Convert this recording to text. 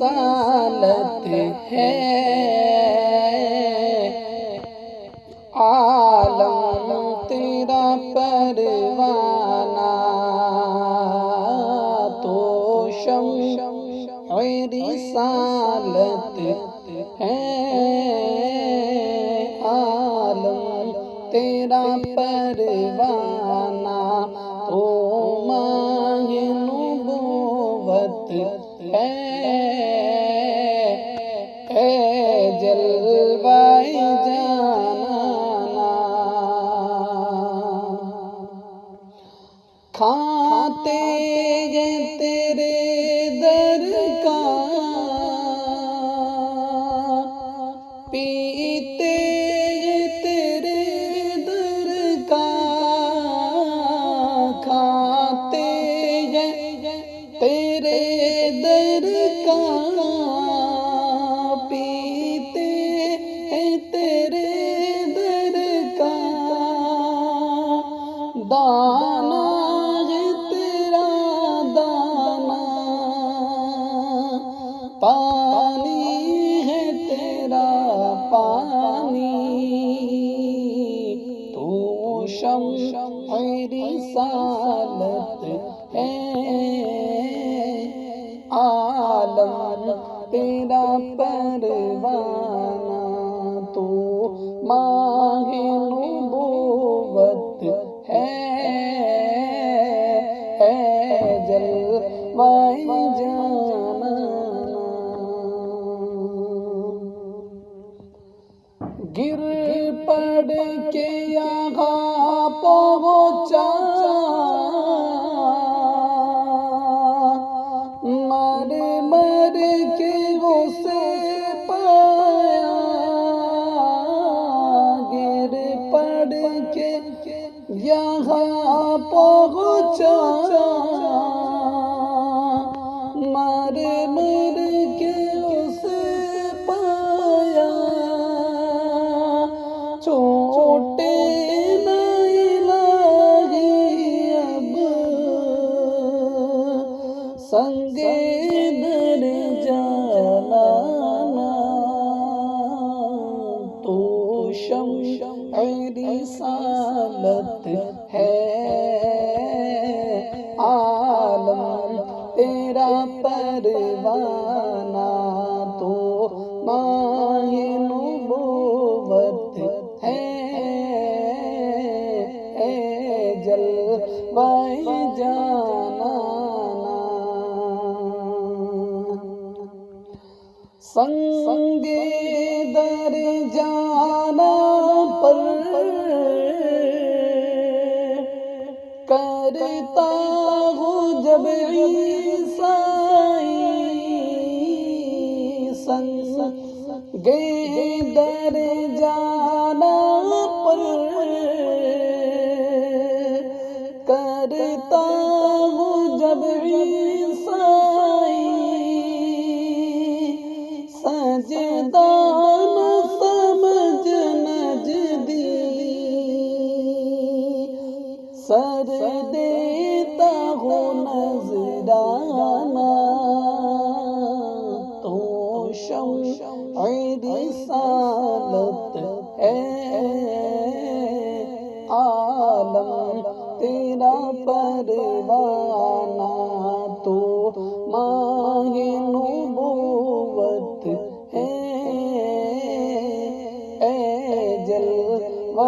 رسالت ہے، عالم تیرا پروانہ تو شمع رسالت ہے، عالم تیرا پروانہ تو ماہ نبوت ہے، اے جلوہ جانانا کھاتے ہیں تیرے در کا، پیتے ہیں تیرے در کا، کھاتے ہیں تیرے در کا، پیتے ہیں تیرے در کا، دانا ہے تیرا دانا، پانی ہے تیرا پانی، تو شمع رسالت ہے، عالم تیرا پروانہ تو ماہ نبوت ہے، اے جلوہ جانانا گر پڑ کے یہاں پہنچا، مر مر کے اسے پایا، گر پڑ کے یہاں پہنچا، مر مر کے اسے پایا، چھوٹے نہ الہی اب سنگے در جلانا، تو شمع رسالت ہے، عالم تیرا پروانہ تو ماہ نبوت ہے، اے جلوہ جانانا سنگ در جانا پر کرتا ہوں جب عیسائی، سنگ در جانا پر کرتا ہوں جب عیسائی، سجدہ نہ سمجھ نجدی، سر دیتا ہوں نذرانہ، تو شمع رسالت ہے، عالم تیرا پروانہ تو ماہ نبوت ہے، اے جلوہ